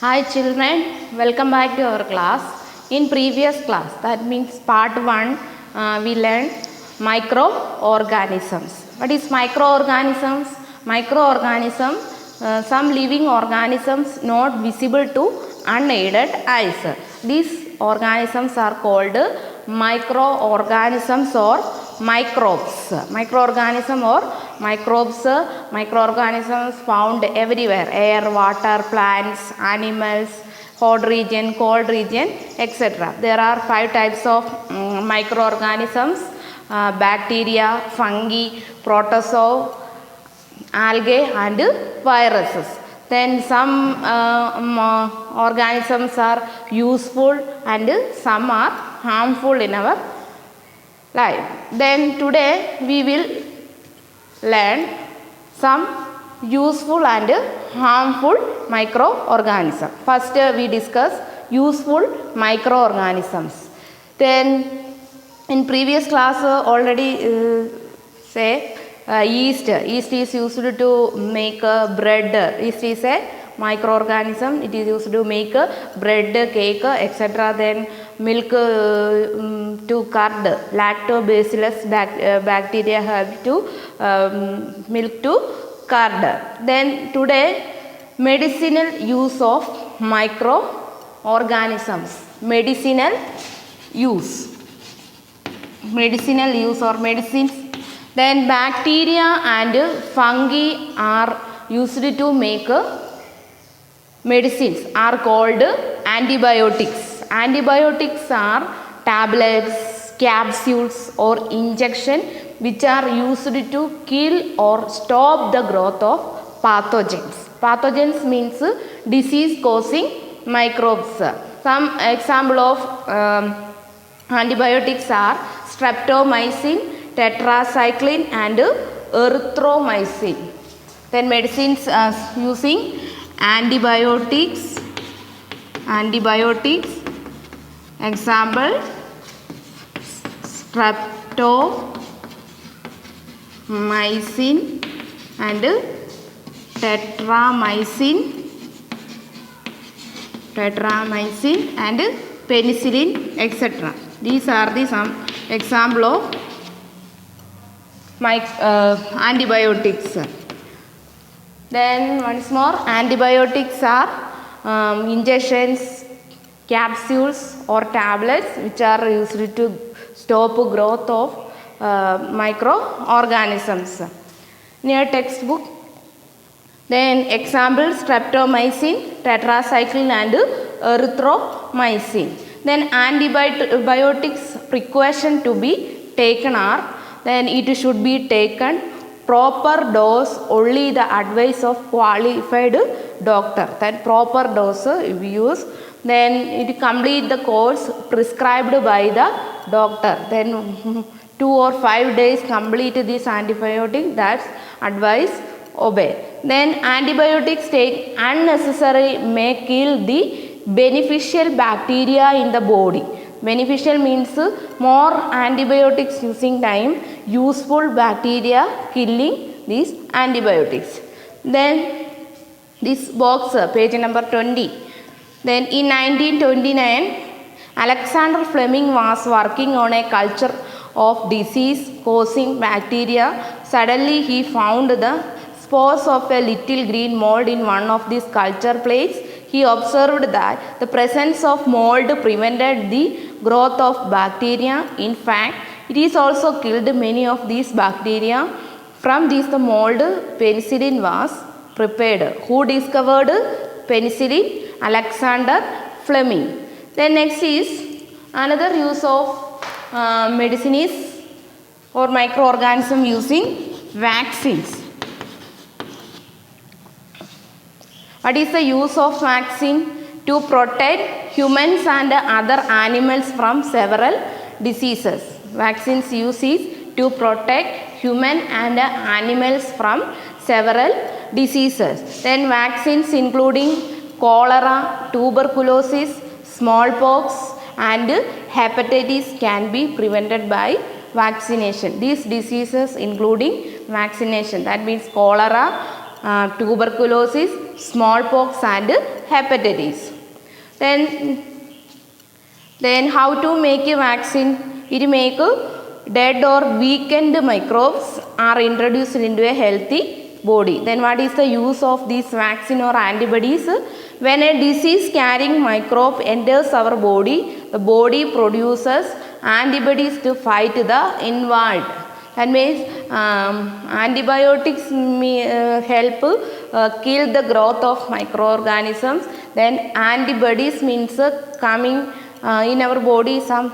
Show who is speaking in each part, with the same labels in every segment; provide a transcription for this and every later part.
Speaker 1: Hi children, welcome back to our class. In previous class, that means part 1, we learned microorganisms. What is microorganisms? Microorganisms, some living organisms not visible to unaided eyes. These organisms are called microorganisms or microbes. Microorganisms found everywhere: air, water, plants, animals, hot region, cold region, etc. There are 5 types of microorganisms: bacteria, fungi, protozoa, algae and viruses. Then some organisms are useful and some are harmful in our life. Then today we will learn some useful and harmful microorganisms. First we discuss useful microorganisms. Then in previous class already say yeast is used to make bread. Yeast is a microorganism. It is used to make bread, cake, etc. Then milk to curd. Lactobacillus bacteria help to milk to curd. Then today medicinal use of microorganisms. Medicinal use or medicines. Then bacteria and fungi are used to make medicines are called antibiotics. Antibiotics are tablets, capsules or injection which are used to kill or stop the growth of pathogens. Pathogens means disease causing microbes. Some example of antibiotics are streptomycin, tetracycline and erythromycin. Then medicines using antibiotics. Example: streptomycin and tetramycin and penicillin, etc. These are the some example of antibiotics. Then once more, antibiotics are injections, capsules or tablets which are used to stop growth of microorganisms. In your textbook, then example: streptomycin, tetracycline and erythromycin. Then antibiotics precaution to be taken are: then it should be taken proper dose, only the advice of qualified doctor. Then proper dose we use. Then it complete the course prescribed by the doctor. Then 2 or 5 days complete this antibiotic, that's advice, obey. Then antibiotics take unnecessary may kill the beneficial bacteria in the body. Beneficial means more antibiotics using time, useful bacteria killing these antibiotics. Then this box, page number 20. Then in 1929, Alexander Fleming was working on a culture of disease causing bacteria. Suddenly he found the spores of a little green mold in one of these culture plates. He observed that the presence of mold prevented the growth of bacteria. In fact, it is also killed many of these bacteria. From this the mold penicillin was prepared. Who discovered penicillin? Alexander Fleming. Then next is another use of medicine is or microorganism using vaccines. What is the use of vaccine? To protect humans and other animals from several diseases. Vaccines use is to protect human and animals from several diseases. Then vaccines including cholera, tuberculosis, smallpox and hepatitis can be prevented by vaccination. These diseases including vaccination, that means cholera, tuberculosis, smallpox and hepatitis. Then how to make a vaccine? It make dead or weakened microbes are introduced into a healthy body. Then what is the use of this vaccine or antibodies? When a disease carrying microbe enters our body, the body produces antibodies to fight the inward. That means antibiotics help kill the growth of microorganisms. Then antibodies means coming in our body some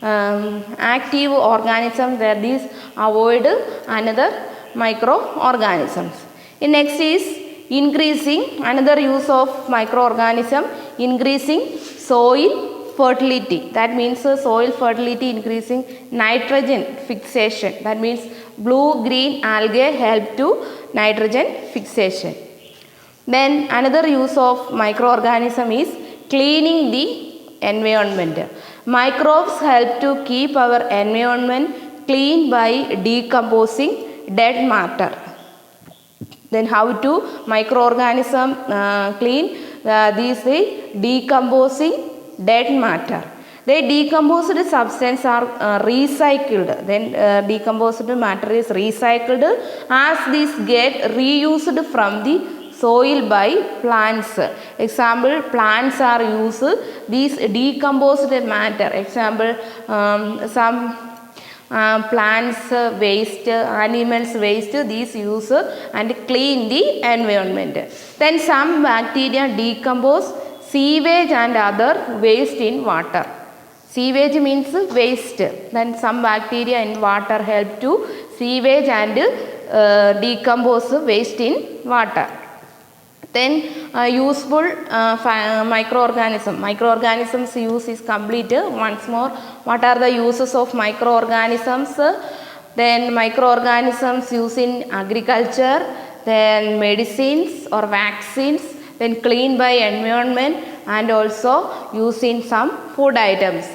Speaker 1: active organisms where these avoid another microorganisms. Next is increasing another use of microorganism, increasing soil fertility. That means soil fertility, increasing nitrogen fixation. That means blue green algae help to nitrogen fixation. Then another use of microorganism is cleaning the environment. Microbes help to keep our environment clean by decomposing dead matter. Then how to microorganism clean? These decomposing dead matter. The decomposed substance are recycled. Then decomposed matter is recycled as these get reused from the soil by plants. Example, plants are used these decomposed matter. Example, some plants waste, animals waste, these use and clean the environment. Then some bacteria decompose sewage and other waste in water. Sewage means waste. Then some bacteria in water help to sewage and decompose waste in water. Then useful microorganism. Microorganisms use is complete. Once more, what are the uses of microorganisms? Then microorganisms used in agriculture, then medicines or vaccines, then clean by environment and also used in some food items.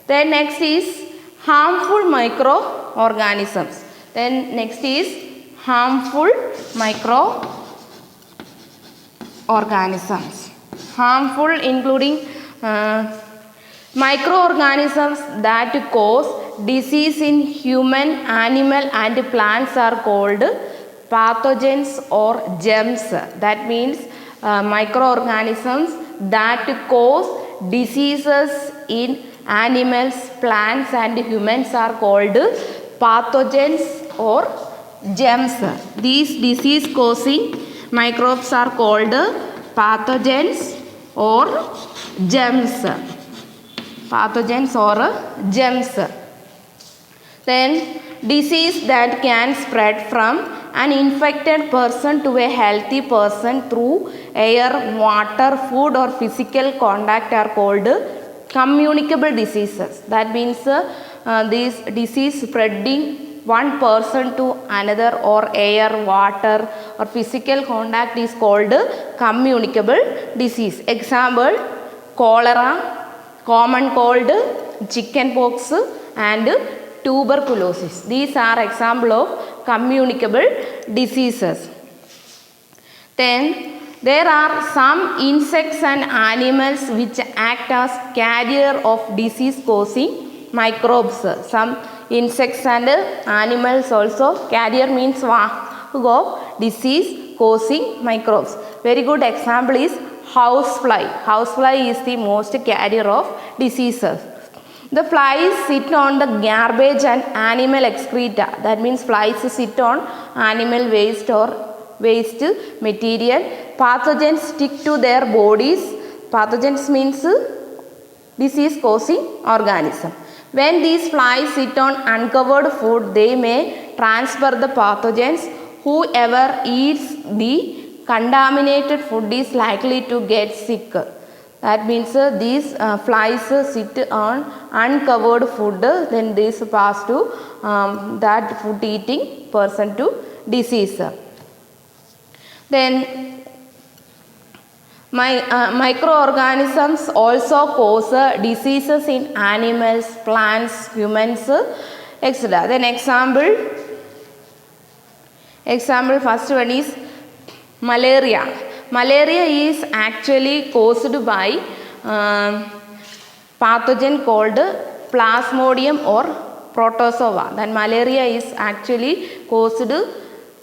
Speaker 1: Then next is harmful microorganisms. Then next is harmful microorganisms. Harmful including microorganisms that cause disease in human, animal and plants are called pathogens or germs. That means microorganisms that cause diseases in animals, plants and humans are called pathogens or germs. These disease causing microbes are called pathogens or germs. Pathogens or germs. Then disease that can spread from an infected person to a healthy person through air, water, food or physical contact are called communicable diseases. That means this disease spreading one person to another or air, water or physical contact is called communicable disease. Example, cholera, common cold, chicken pox and tuberculosis. These are example of communicable diseases. Then there are some insects and animals which act as carrier of disease causing microbes. Some insects and animals also carrier means vahuk of disease causing microbes. Very good example is housefly. Housefly is the most carrier of diseases. The flies sit on the garbage and animal excreta. That means flies sit on animal waste or waste material. Pathogens stick to their bodies. Pathogens means disease causing organism. When these flies sit on uncovered food, they may transfer the pathogens. Whoever eats the contaminated food is likely to get sick. That means these flies sit on uncovered food, then this pass to that food eating person to disease. Then microorganisms also cause diseases in animals, plants, humans, etc. Then example first one is malaria. malaria is actually caused by pathogen called Plasmodium or Protozoa. Then malaria is actually caused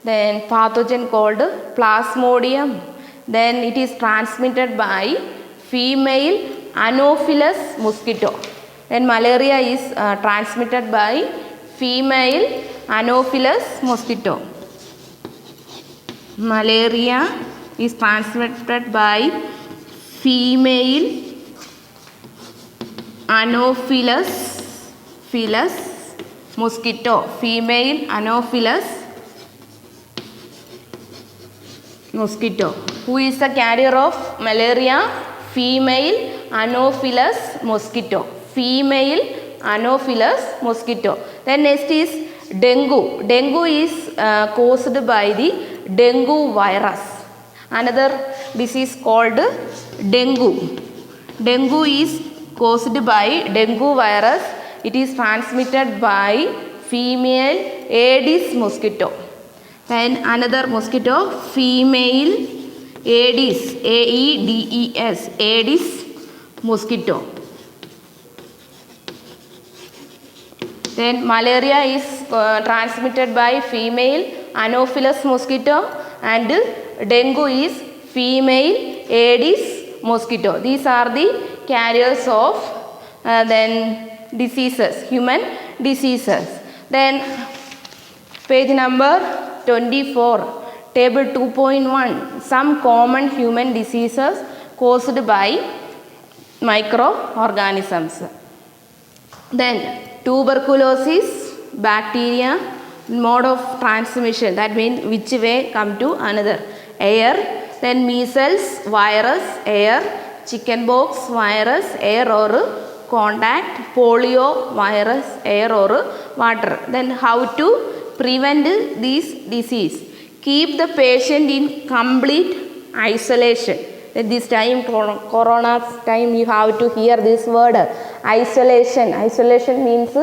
Speaker 1: then pathogen called Plasmodium. Then it is transmitted by female Anopheles mosquito. Then malaria is transmitted by female Anopheles mosquito. Malaria is transmitted by female Anopheles mosquito. Female Anopheles mosquito. Who is the carrier of malaria? Female Anopheles mosquito. Female Anopheles mosquito. Then next is dengue. Dengue is caused by the dengue virus. Another disease called dengue. Dengue is caused by dengue virus. It is transmitted by female Aedes mosquito. Then another mosquito, female Aedes, Aedes, Aedes mosquito. Then malaria is transmitted by female Anopheles mosquito and dengue is female Aedes mosquito. These are the carriers of then diseases, human diseases. Then page number 24, table 2.1, some common human diseases caused by microorganisms. Then tuberculosis, bacteria, mode of transmission, that means which way come to another, air. Then measles, virus, air. Chickenpox, virus, air or contact. Polio, virus, air or water. Then how to prevent this disease? Keep the patient in complete isolation. At this time, corona time, you have to hear this word, isolation. Isolation means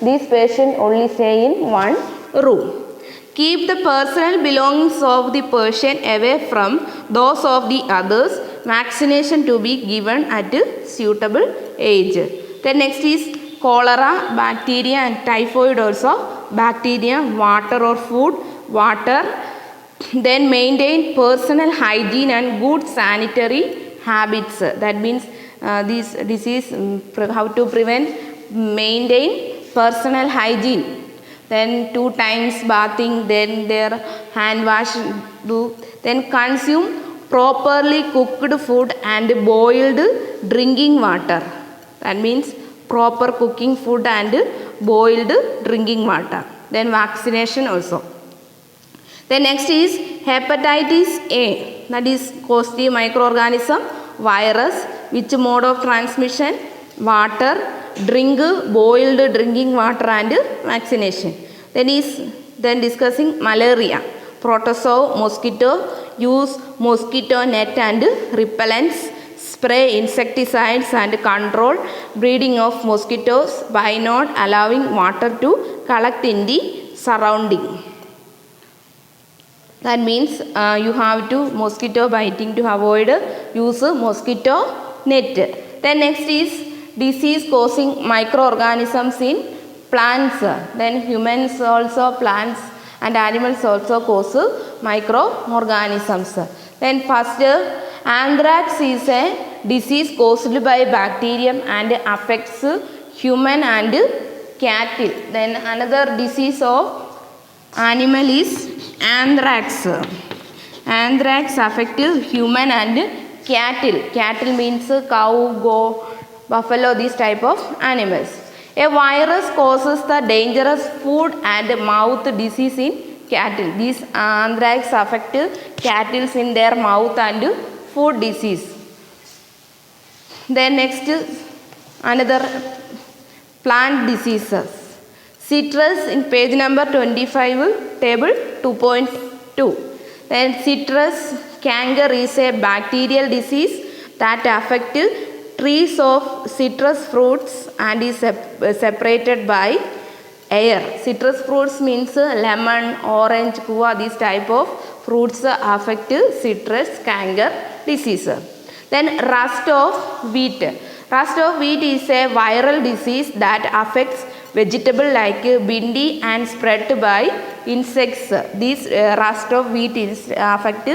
Speaker 1: this patient only stay in one room. Keep the personal belongings of the patient away from those of the others. Vaccination to be given at a suitable age. Then next is cholera, bacteria and typhoid also. Bacteria, water or food, water. Then maintain personal hygiene and good sanitary habits. That means this disease, how to prevent, maintain personal hygiene. Then 2 times bathing, then their hand wash do. Then consume properly cooked food and boiled drinking water. That means proper cooking food and boiled drinking water. Then vaccination also. Then next is hepatitis A. That is caused the microorganism, virus. Which mode of transmission? Water. Drink boiled drinking water and vaccination. Then discussing malaria. Protozoa mosquito. Use mosquito net and repellents. Spray insecticides and control breeding of mosquitoes by not allowing water to collect in the surrounding. That means you have to mosquito biting to avoid use mosquito net. Then next is disease causing microorganisms in plants. Then humans also, plants and animals also cause microorganisms. Then first, anthrax is a disease caused by bacterium and affects human and cattle. Then another disease of animal is anthrax. Anthrax affects human and cattle. Cattle means cow, goat, buffalo, these type of animals. A virus causes the dangerous foot and mouth disease in cattle. These anthrax affect cattle in their mouth and foot disease. Then next, another plant diseases. Citrus in page number 25, table 2.2. Then citrus canker is a bacterial disease that affects trees of citrus fruits and is separated by air. Citrus fruits means lemon, orange, guava. These type of fruits affect citrus canker disease. Then rust of wheat. Rust of wheat is a viral disease that affects vegetable like bindi and spread by insects. This rust of wheat is affect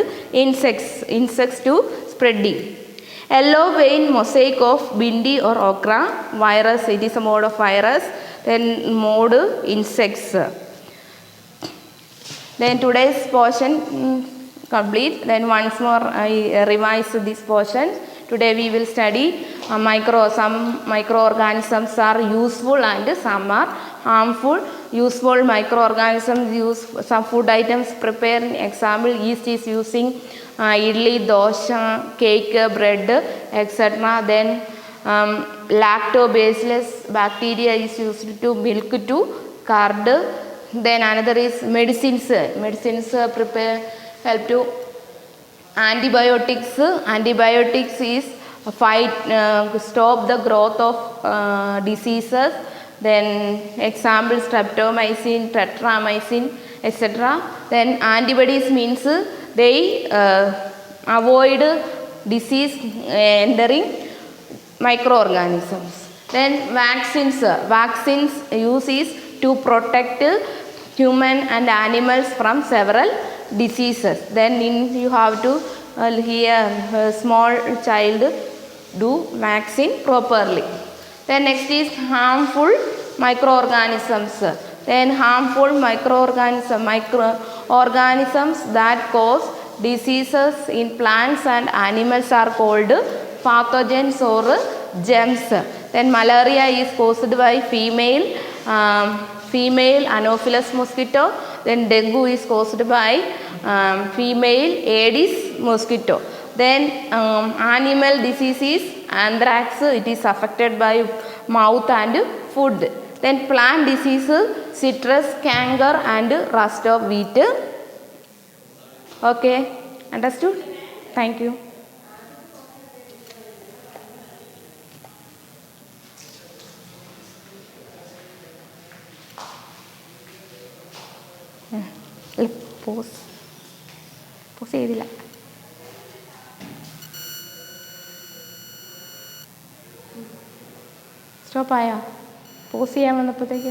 Speaker 1: insects to spreading. Yellow vein mosaic of bindi or okra virus. It is a mode of virus. Then mode insects. Then today's portion complete. Then once more I revise this portion. Today we will study some microorganisms are useful and some are harmful. Useful microorganisms use some food items prepare. Example, yeast is using idli, dosha, cake, bread, etc. Then lactobacillus bacteria is used to milk to curd. Then another is medicines. Medicines prepare help to antibiotics. Antibiotics is fight stop the growth of diseases. Then example streptomycin, tetramycin, etc. Then antibodies means they avoid disease entering microorganisms. Then vaccines. Vaccines use is to protect human and animals from several diseases. Then you have to hear small child do vaccine properly. Then next is harmful microorganisms. Then harmful microorganisms that cause diseases in plants and animals are called pathogens or germs. Then malaria is caused by female Anopheles mosquito. Then dengue is caused by female Aedes mosquito. Then animal disease is anthrax. It is affected by mouth and food. Then plant disease citrus canker and rust of wheat. Okay, understood? Thank you. Pause ചെയ്തില്ല. സ്റ്റോപ്പായോ? Pose ചെയ്യാൻ വന്നപ്പോഴത്തേക്ക്